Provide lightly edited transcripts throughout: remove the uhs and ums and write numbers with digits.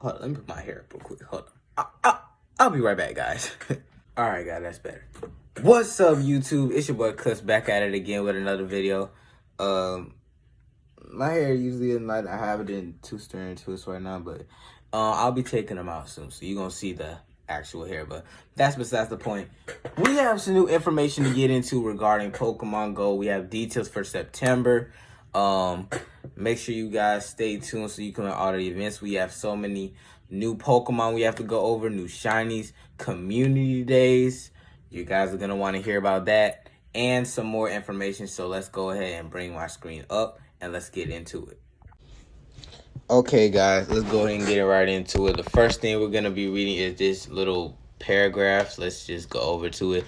Hold on, let me put my hair up real quick. Hold on. I'll be right back, guys. All right, guys, that's better. What's up, YouTube? It's your boy Clips back at it again with another video. My hair usually at night I have it in two string twists right now, but I'll be taking them out soon, so you're gonna see the actual hair. But that's besides the point. We have some new information to get into regarding Pokemon Go. We have details for September. Make sure you guys stay tuned so you can learn all the events. We have so many new Pokemon we have to go over, new shinies, community days. You guys are gonna want to hear about that and some more information. So let's go ahead and bring my screen up and let's get into it. Okay, guys, let's go ahead and get right into it. The first thing we're gonna be reading is this little paragraph. Let's just go over to it.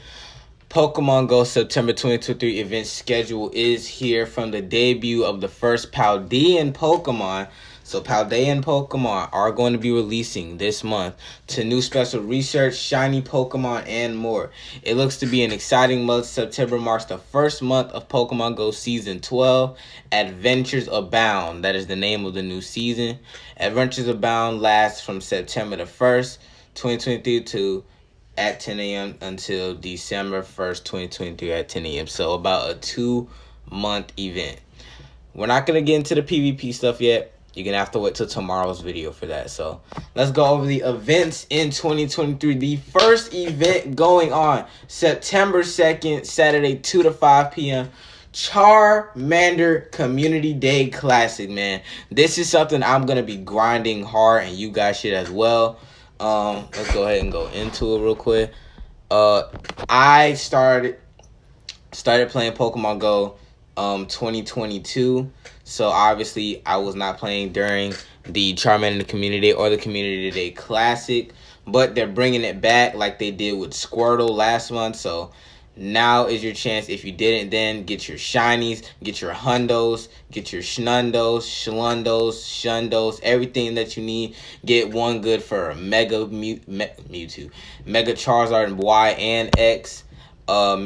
Pokemon Go September 2023 event schedule is here from the debut of the first Paldean Pokemon. So Paldean Pokemon are going to be releasing this month to new special research, shiny Pokemon, and more. It looks to be an exciting month. September marks the first month of Pokemon Go Season 12. Adventures Abound. That is the name of the new season. Adventures Abound lasts from September the 1st, 2023 to at 10 a.m. until December 1st, 2023 at 10 a.m. So about a 2-month event. We're not going to get into the PvP stuff yet. You're going to have to wait till tomorrow's video for that. So let's go over the events in 2023. The first event going on September 2nd, Saturday, 2 to 5 p.m. Charmander Community Day Classic, man. This is something I'm going to be grinding hard, and you guys should as well. Let's go ahead and go into it real quick. I started playing Pokemon Go 2022. So obviously I was not playing during the Charmander Community Day or the Community Day Classic, but they're bringing it back like they did with Squirtle last month. So now is your chance. If you didn't, then get your shinies, get your hundos, get your schnundos, shundos, everything that you need. Get one good for Mega Mewtwo, Mega Charizard and Y and X. For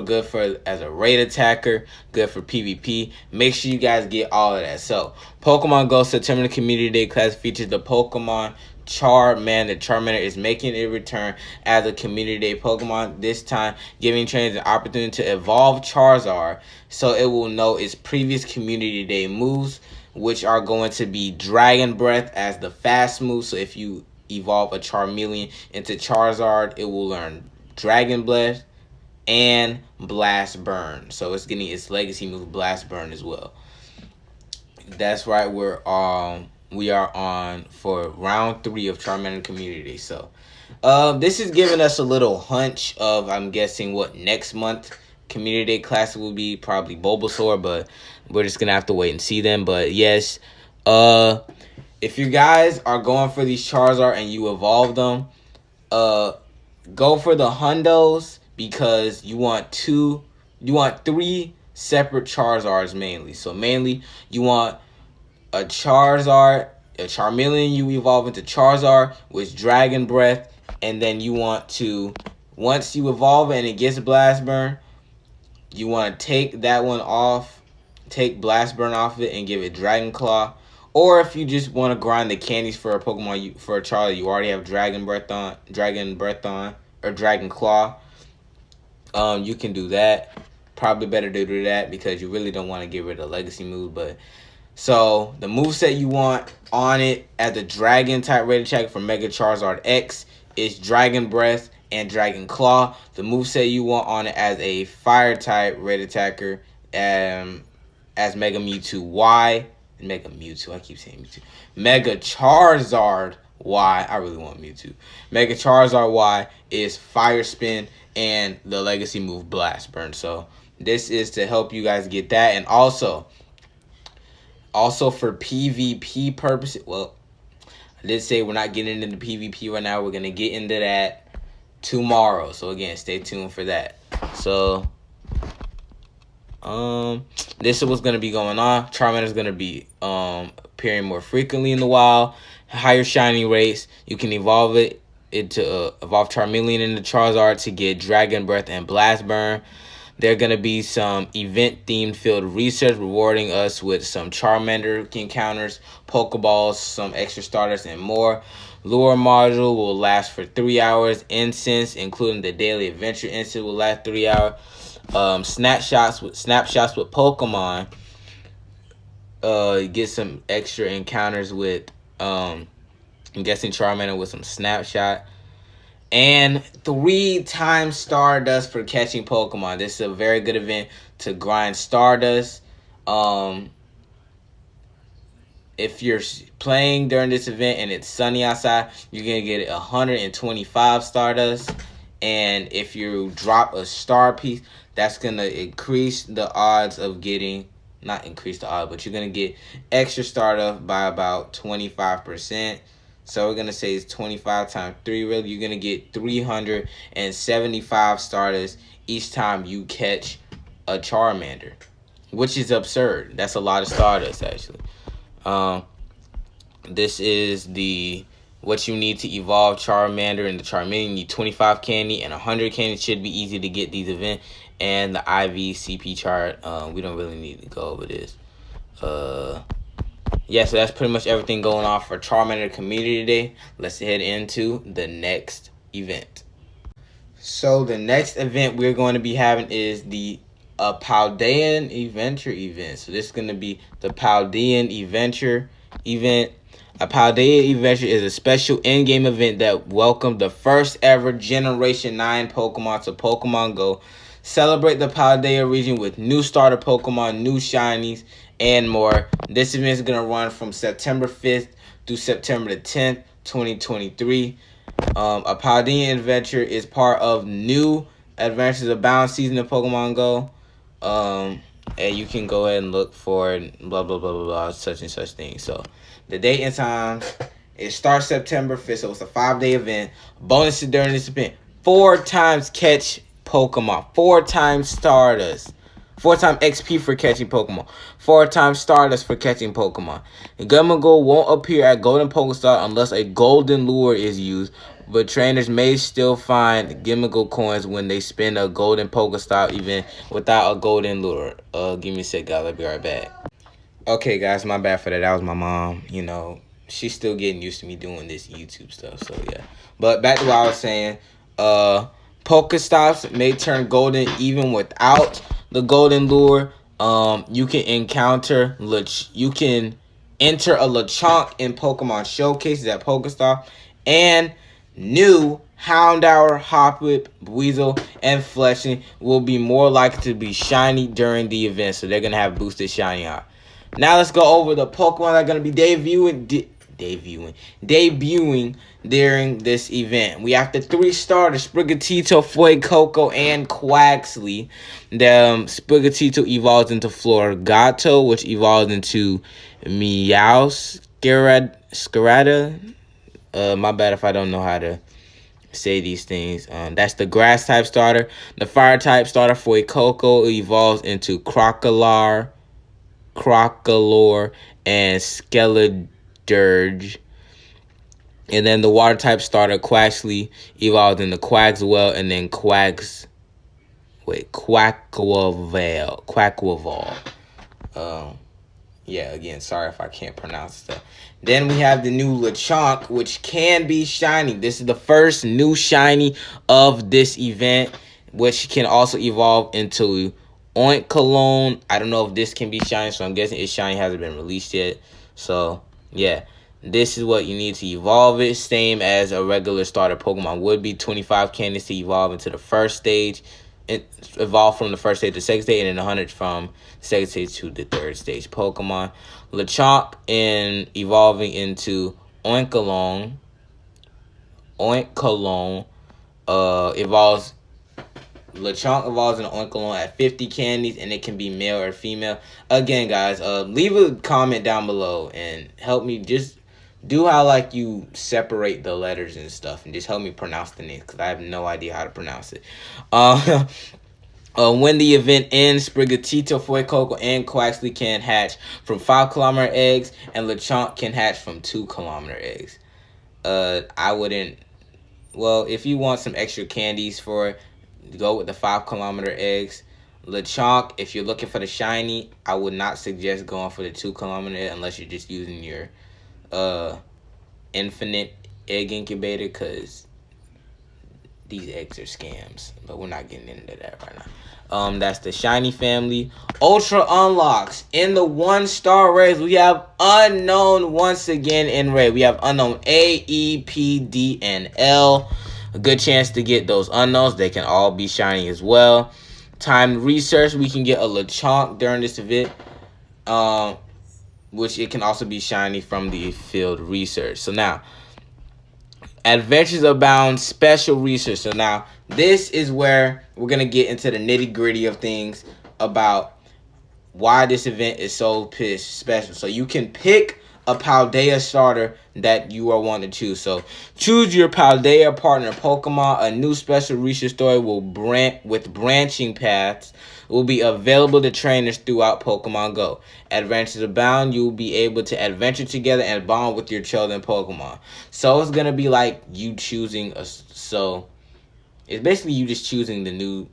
good for as a raid attacker, good for PvP. Make sure you guys get all of that. So Pokemon Go September Community Day Class features the Pokemon Charmander. Charmander is making a return as a Community Day Pokemon, this time giving trainers an opportunity to evolve Charizard so it will know its previous Community Day moves, which are going to be Dragon Breath as the fast move. So if you evolve a Charmeleon into Charizard, it will learn Dragon Breath and Blast Burn. So it's getting its legacy move Blast Burn as well. That's right, we are on for round 3 of Charmander Community. So this is giving us a little hunch of, I'm guessing, what next month Community Day Classic will be. Probably Bulbasaur, but we're just gonna have to wait and see them. But yes, if you guys are going for these Charizard and you evolve them, go for the hundos, because you want 3 separate Charizards mainly. So mainly you want a Charizard, a Charmeleon you evolve into Charizard with Dragon Breath, and then you want to, once you evolve it and it gets Blast Burn, you want to take that one off, take Blast Burn off of it and give it Dragon Claw. Or if you just want to grind the candies for a Pokemon, for a Charizard you already have Dragon Breath on, or Dragon Claw, you can do that. Probably better to do that because you really don't want to get rid of the legacy move. But so the moveset you want on it as a Dragon type rated attack for Mega Charizard X is Dragon Breath and Dragon Claw. The moveset you want on it as a Fire type rated attacker as Mega Mewtwo Y. Mega Mewtwo, I keep saying Mewtwo. Mega Charizard Y, I really want Mewtwo. Mega Charizard Y is Fire Spin and the legacy move Blast Burn. So this is to help you guys get that. And also for PvP purposes, well, I did say we're not getting into PvP right now. We're going to get into that tomorrow. So again, stay tuned for that. So this is what's going to be going on. Charmander is going to be appearing more frequently in the wild. Higher shiny rates. You can evolve evolve Charmeleon into Charizard to get Dragon Breath and Blast Burn. There are going to be some event-themed field research rewarding us with some Charmander encounters, Pokeballs, some extra starters, and more. Lure module will last for 3 hours. Incense, including the daily adventure incense, will last 3 hours. Snapshots with Pokemon. Get some extra encounters with I'm guessing Charmander with some snapshot. And 3 times Stardust for catching Pokemon. This is a very good event to grind Stardust. If you're playing during this event and it's sunny outside, you're going to get 125 Stardust. And if you drop a star piece, that's going to increase the odds of getting, not increase the odds, but you're going to get extra Stardust by about 25%. So we're going to say it's 25 times 3. Really, you're going to get 375 Stardust each time you catch a Charmander, which is absurd. That's a lot of Stardust, actually. This is what you need to evolve Charmander and the Charmeleon. You need 25 candy and 100 candy. Should be easy to get these events. And the IV CP chart. We don't really need to go over this. Yeah, so that's pretty much everything going on for Charmander community today. Let's head into the next event. So the next event we're going to be having is the Paldean Adventure event. So this is going to be the Paldean Adventure event. A Paldean Adventure is a special in-game event that welcomed the first ever Generation 9 Pokemon to Pokemon Go. Celebrate the Paldea region with new starter Pokemon, new shinies, and more. This event is going to run from September 5th through September the 10th, 2023. A Paldean Adventure is part of new Adventures Abound season of Pokemon Go. And you can go ahead and look for it, blah, blah, blah, blah, blah, such and such things. So the date and time, it starts September 5th, so it's a 5-day event. Bonuses during this event: 4 times catch Pokemon, 4 times Stardust, 4 times XP for catching Pokemon, 4 times Stardust for catching Pokemon. Gummago won't appear at Golden Pokestop unless a golden lure is used, but trainers may still find Gummago coins when they spend a Golden Pokestop event without a golden lure. Give me a sec, guys. I'll be right back. Okay, guys, my bad for that. That was my mom. You know, she's still getting used to me doing this YouTube stuff, so yeah. But back to what I was saying. Pokestops may turn golden even without the golden lure. You can enter a Lechonk in Pokemon Showcases at Pokestop, and new Houndour, Hoppip, Weasel, and Fletchling will be more likely to be shiny during the event, so they're gonna have boosted shiny out. Now let's go over the Pokemon that are gonna be debuting during this event. We have the 3 starters: Sprigatito, Fuecoco, and Quaxly. The Sprigatito evolves into Floragato, which evolves into Meowscarada. My bad if I don't know how to say these things. That's the grass type starter. The fire type starter Fuecoco evolves into Crocalor, and Skeledirge. And then the water type starter Quaxly evolved into Quagswell, and then Quackwaval. Yeah, again, sorry if I can't pronounce stuff. Then we have the new Lechonk, which can be shiny. This is the first new shiny of this event, which can also evolve into Oinkologne. I don't know if this can be shiny, so I'm guessing its shiny hasn't been released yet. So, yeah. This is what you need to evolve it. Same as a regular starter Pokemon would be. 25 candies to evolve into the first stage. Evolve from the first stage to the second stage, and then 100 from the second stage to the third stage Pokemon. Lechonk in evolving into Oinkologne. Evolves. Lechonk evolves in Oinkologne at 50 candies, and it can be male or female. Again, guys, leave a comment down below and help me just do how like you separate the letters and stuff, and just help me pronounce the names, because I have no idea how to pronounce it. When the event ends, Sprigatito, Fuecoco, and Quaxly can hatch from 5-kilometer eggs, and Lechonk can hatch from 2-kilometer eggs. I wouldn't. Well, if you want some extra candies for it, go with the 5-kilometer eggs. Lechonk, if you're looking for the shiny, I would not suggest going for the 2 kilometer unless you're just using your infinite egg incubator, because these eggs are scams. But we're not getting into that right now. That's the shiny family. Ultra unlocks. In the 1-star rays, we have unknown once again in red. We have unknown A, E, P, D, and L. A good chance to get those unknowns. They can all be shiny as well. Timed research, we can get a Lechonk during this event. Which it can also be shiny from the field research. So now, Adventures Abound special research. So now, this is where we're going to get into the nitty-gritty of things about why this event is so special. So you can pick a Paldea starter that you are wanting to choose. So choose your Paldea partner Pokemon. A new special research story with branching paths will be available to trainers throughout Pokemon Go. Adventures Abound, you'll be able to adventure together and bond with your chosen Pokemon. So it's going to be like you choosing so it's basically you just choosing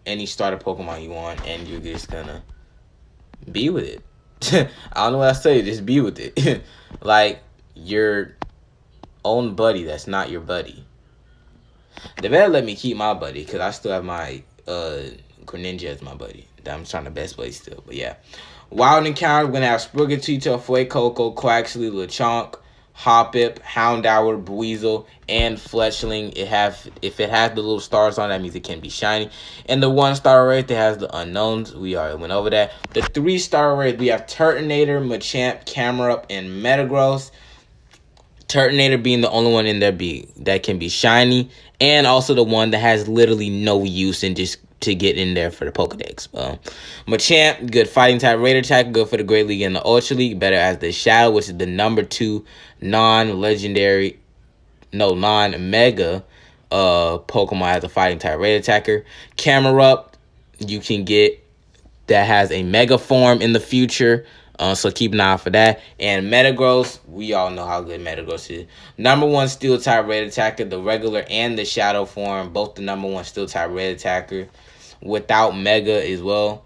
any starter Pokemon you want, and you're just going to be with it. I don't know what I say, just be with it. Like your own buddy that's not your buddy. They better let me keep my buddy, because I still have my Greninja as my buddy. I'm trying to best play still, but yeah. Wild Encounter, we're going to have Sprigatito, Fuecoco, Quaxley, Lechonk, Hoppip, Houndour, Buizel, and Fletchling. If it has the little stars on, that means it can be shiny. And the 1-star raid that has the unknowns, we already went over that. The 3-star raid, we have Turtonator, Machamp, Camerupt, and Metagross. Turtonator being the only one in there that can be shiny, and also the one that has literally no use and just to get in there for the Pokedex. Machamp, good fighting type raid attack, good for the Great League and the Ultra League, better as the Shadow, which is the number 2 non-mega Pokemon as a fighting type raid attacker. Camerupt, you can get that has a mega form in the future. So keep an eye out for that. And Metagross, we all know how good Metagross is. Number 1 steel type raid attacker, the regular and the shadow form, both the number 1 steel type raid attacker without mega as well.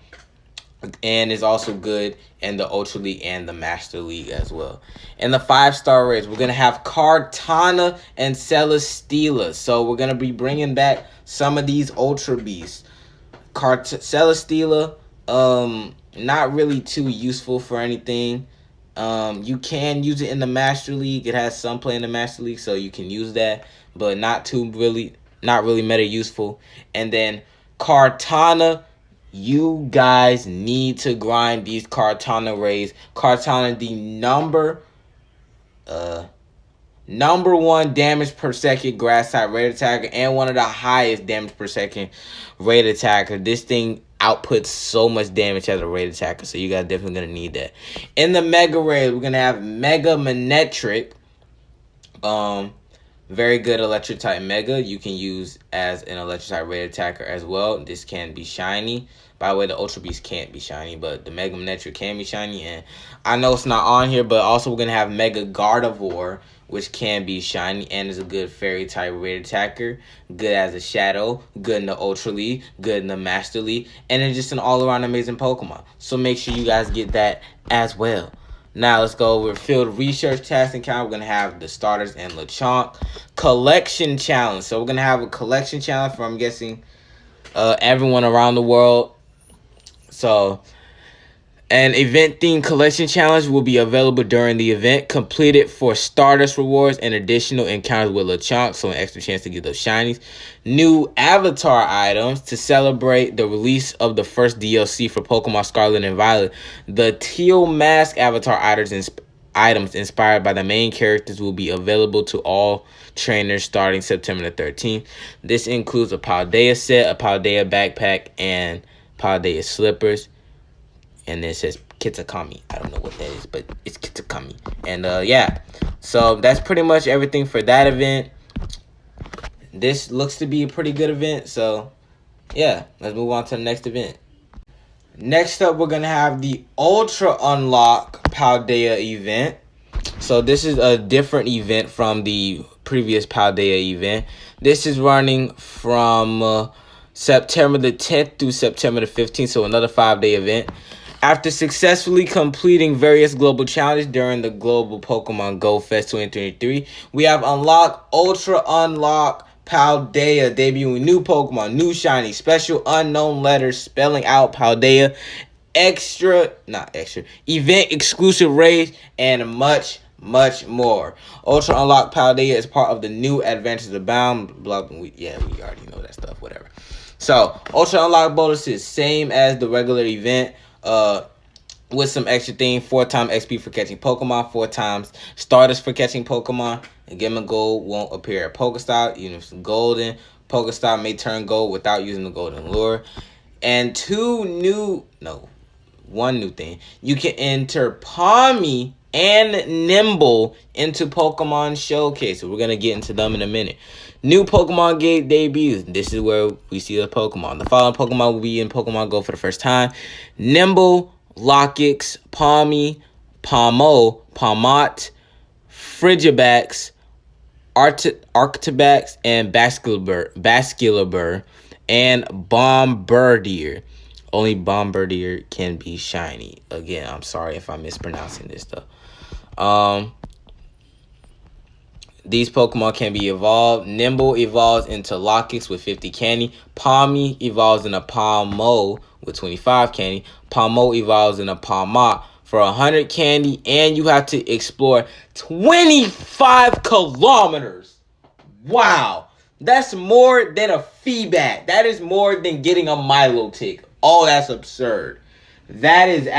And it's also good in the Ultra League and the Master League as well. In the 5-star raids, we're going to have Kartana and Celesteela. So we're going to be bringing back some of these Ultra Beasts. Celesteela, not really too useful for anything. You can use it in the Master League. It has some play in the Master League, so you can use that, but not really meta useful. And then Kartana, you guys need to grind these Kartana raids. Kartana, the number 1 damage per second grass type raid attacker, and one of the highest damage per second raid attacker. This thing outputs so much damage as a raid attacker, so you guys definitely gonna need that. In the Mega Raid, we're gonna have Mega Manectric. Very good electric type Mega. You can use as an electric type raid attacker as well. This can be shiny. By the way, the Ultra Beast can't be shiny, but the Mega Manectric can be shiny. And I know it's not on here, but also we're gonna have Mega Gardevoir, which can be shiny and is a good fairy type raid attacker. Good as a shadow, good in the Ultra League, good in the Master League, and it's just an all-around amazing Pokemon. So make sure you guys get that as well. Now let's go over field research task encounter. We're going to have the starters and Lechonk. Collection challenge. So we're going to have a collection challenge for, I'm guessing, everyone around the world. So an event-themed collection challenge will be available during the event. Completed for Stardust rewards and additional encounters with Lechonk, so an extra chance to get those shinies. New avatar items to celebrate the release of the first DLC for Pokemon Scarlet and Violet. The teal mask avatar items inspired by the main characters will be available to all trainers starting September the 13th. This includes a Paldea set, a Paldea backpack, and Paldea slippers. And then it says Kitakami. I don't know what that is, but it's Kitakami. And yeah, so that's pretty much everything for that event. This looks to be a pretty good event. So yeah, let's move on to the next event. Next up, we're going to have the Ultra Unlock Paldea event. So this is a different event from the previous Paldea event. This is running from September the 10th through September the 15th, so another 5-day event. After successfully completing various global challenges during the Global Pokemon Go Fest 2023, we have unlocked Ultra Unlock Paldea, debuting new Pokemon, new shiny, special unknown letters spelling out Paldea, event exclusive raids, and much more. Ultra Unlock Paldea is part of the new Adventures Abound. We already know that stuff. Whatever. So Ultra Unlock bonuses same as the regular event. With some extra thing, 4 times XP for catching Pokemon, 4 times Stardust for catching Pokemon. And Game and Gold won't appear at Pokestop, even if it's golden. Pokestop may turn gold without using the golden lure. And one new thing. You can enter Palmy and Nimble into Pokemon Showcase. We're going to get into them in a minute. New Pokemon Gate debuts. This is where we see the Pokemon. The following Pokemon will be in Pokemon Go for the first time. Nimble, Lockix, Palmy, Palmo, Palmot, Frigibax, Arctibax, and Basculabur, and Bombardier. Only Bombardier can be shiny. Again, I'm sorry if I'm mispronouncing this stuff. These Pokemon can be evolved. Nimble evolves into Lockix with 50 candy. Palmy evolves into Palmo with 25 candy. Palmo evolves into Palmot for 100 candy. And you have to explore 25 kilometers. Wow. That's more than a feedback. That is more than getting a Milo tick. Oh, that's absurd. That is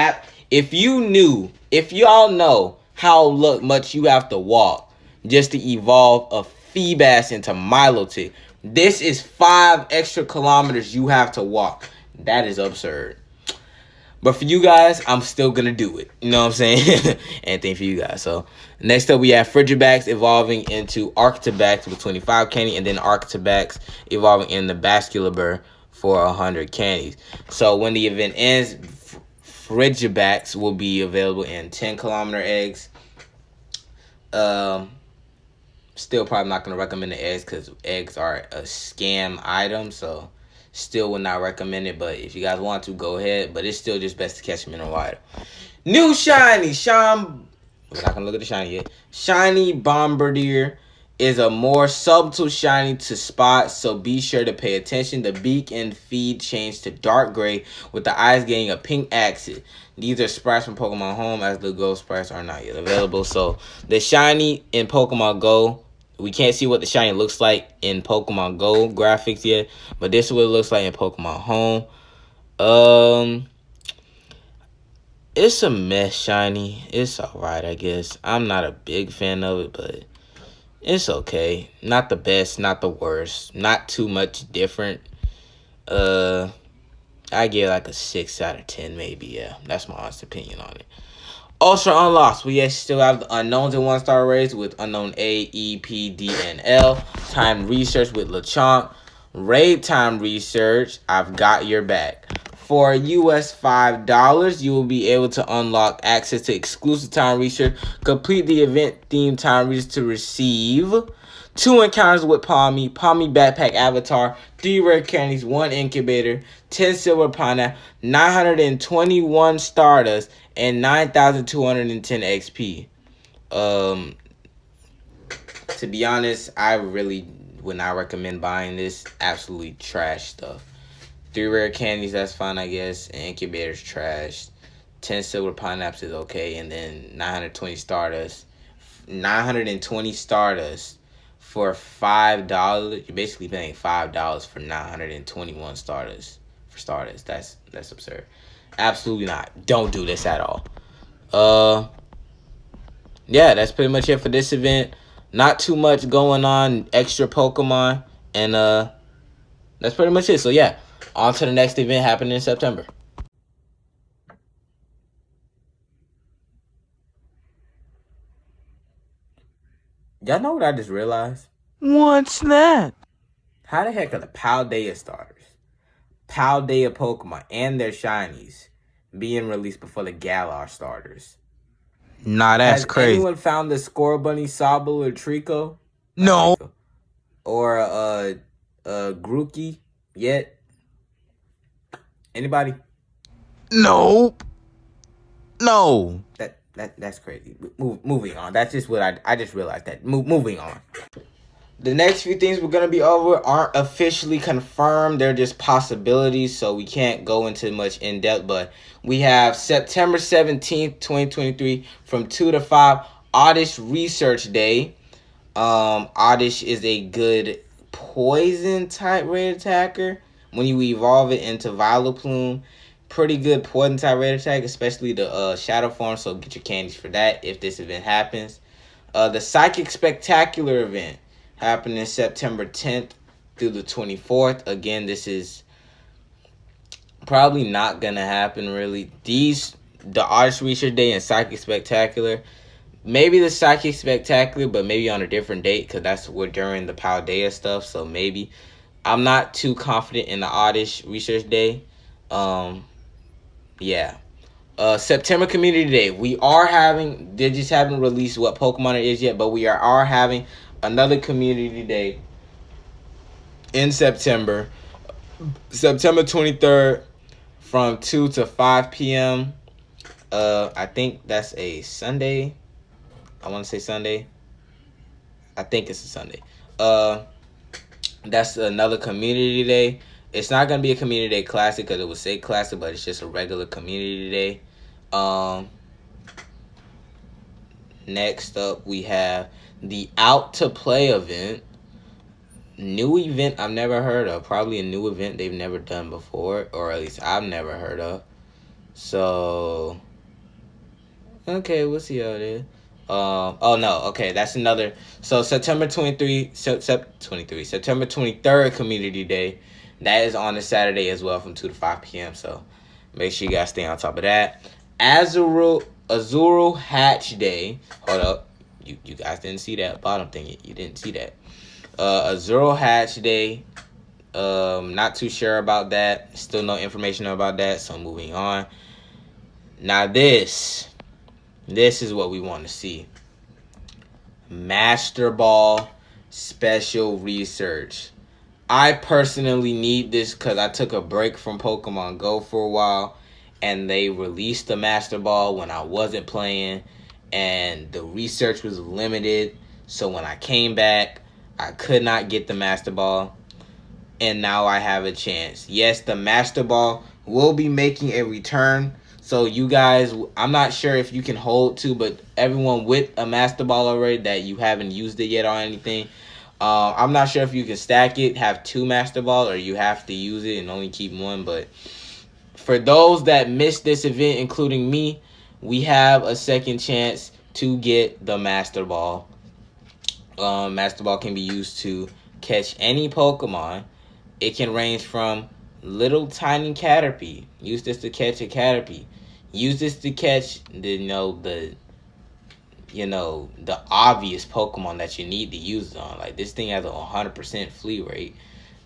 if y'all know how much you have to walk just to evolve a Feebas into Milotic, this is 5 extra kilometers you have to walk. That is absurd. But for you guys, I'm still going to do it. You know what I'm saying? Anything for you guys. So, next up we have Frigibax evolving into Arctibax with 25 candy. And then Arctibax evolving into Basculabur for 100 candies. So, when the event ends, Frigibax will be available in 10-kilometer eggs. Still probably not going to recommend the eggs because eggs are a scam item. So, still would not recommend it. But if you guys want to, go ahead. But it's still just best to catch them in a wild. New shiny. We're not going to look at the shiny yet. Shiny Bombardier is a more subtle shiny to spot. So, be sure to pay attention. The beak and feet change to dark gray with the eyes getting a pink accent. These are sprites from Pokemon Home as the Go sprites are not yet available. So, the shiny in Pokemon Go, we can't see what the shiny looks like in Pokemon Go graphics yet, but this is what it looks like in Pokemon Home. It's a mess shiny. It's alright, I guess. I'm not a big fan of it, but it's okay. Not the best, not the worst. Not too much different. I give like a 6 out of 10 maybe, yeah. That's my honest opinion on it. Ultra Unlocks. We still have the unknowns in 1-star raids with unknown A, E, P, D, and L. Time research with Lechonk. Raid time research. I've got your back. For US $5, you will be able to unlock access to exclusive time research. Complete the event-themed time research to receive 2 encounters with Palmy Backpack Avatar, 3 rare candies, 1 incubator, 10 silver pineapple, 921 Stardust, and 9,210 XP. To be honest, I really would not recommend buying this. Absolutely trash stuff. 3 rare candies, that's fine, I guess. And incubator's trash. 10 silver pineapples is okay. And then 920 Stardust. 920 Stardust for $5. You're basically paying $5 for 921 Stardust. For Stardust. That's absurd. Absolutely not. Don't do this at all. Yeah, that's pretty much it for this event. Not too much going on. Extra Pokemon. And that's pretty much it. So yeah, on to the next event happening in September. Y'all know what I just realized? What's that? How the heck are the Paldea starters, Paldea Pokemon, and their shinies being released before the Galar starters? Nah, that's crazy. Has anyone found the Score Bunny, Sobble, or Trico? No. Or Grookey yet? Anybody? Nope. No. That's crazy. Moving on. That's just what I just realized that. Moving on. The next few things we're gonna be over aren't officially confirmed. They're just possibilities, so we can't go into much in depth. But we have September 17th, 2023, from 2 to 5, Oddish Research Day. Oddish is a good poison type raid attacker. When you evolve it into Vileplume, pretty good poison type raid attack, especially the shadow form. So get your candies for that if this event happens. The Psychic Spectacular event happening September 10th through the 24th. Again, this is probably not gonna happen really. The Oddish Research Day and Psychic Spectacular. Maybe the Psychic Spectacular, but maybe on a different date, because that's what during the Paldea stuff. So maybe I'm not too confident in the Oddish Research Day. Yeah. September Community Day. They just haven't released what Pokemon it is yet, but we are having another Community Day in September. September 23rd from 2 to 5 p.m. I think that's a Sunday. I want to say Sunday. I think it's a Sunday. That's another Community Day. It's not going to be a Community Day Classic because it would say Classic, but it's just a regular Community Day. Next up, we have the Out to Play event. New event I've never heard of. Probably a new event they've never done before, or at least I've never heard of. So, okay, we'll see how it is. Oh no, okay, that's another. So September 23rd Community Day. That is on a Saturday as well from 2 to 5 p.m. So make sure you guys stay on top of that. Azuro Hatch Day. Hold up. You guys didn't see that bottom thing. You didn't see that. Azuro Hatch Day. Not too sure about that. Still no information about that. So moving on. Now this is what we want to see. Master Ball Special Research. I personally need this because I took a break from Pokemon Go for a while, and they released the Master Ball when I wasn't playing, and the research was limited. So when I came back, I could not get the Master Ball, and now I have a chance. Yes, the Master Ball will be making a return. So you guys, I'm not sure if you can hold to, but everyone with a Master Ball already that you haven't used it yet or anything, I'm not sure if you can stack it, have 2 Master Ball, or you have to use it and only keep 1. But for those that missed this event, including me, we have a second chance to get the Master Ball. Master Ball can be used to catch any Pokemon. It can range from little tiny Caterpie. Use this to catch a Caterpie. Use this to catch the obvious Pokemon that you need to use it on. Like, this thing has a 100% flea rate.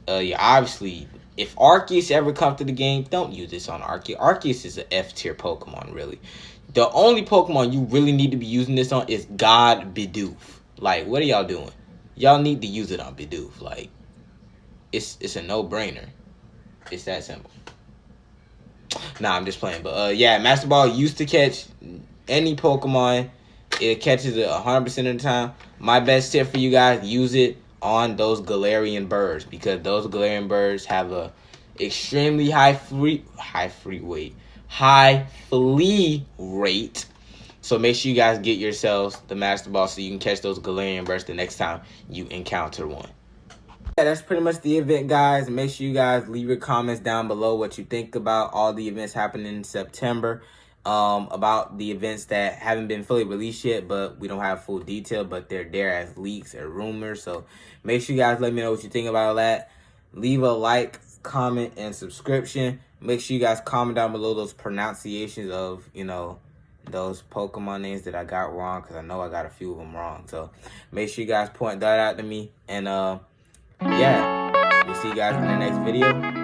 Obviously, if Arceus ever comes to the game, don't use this on Arceus. Arceus is an F tier Pokemon, really. The only Pokemon you really need to be using this on is God Bidoof. Like, what are y'all doing? Y'all need to use it on Bidoof. Like, it's a no-brainer. It's that simple. Nah, I'm just playing. But yeah, Master Ball used to catch any Pokemon. It catches it 100% of the time. My best tip for you guys, use it on those Galarian birds, because those Galarian birds have a extremely high flea rate. So make sure you guys get yourselves the Master Ball so you can catch those Galarian birds the next time you encounter one. Yeah, that's pretty much the event, guys. Make sure you guys leave your comments down below what you think about all the events happening in September. About the events that haven't been fully released yet, but we don't have full detail, but they're there as leaks or rumors. So make sure you guys let me know what you think about that. Leave a like, comment, and subscription. Make sure you guys comment down below those pronunciations of, those Pokemon names that I got wrong, because I know I got a few of them wrong. So make sure you guys point that out to me. And yeah, we'll see you guys in the next video.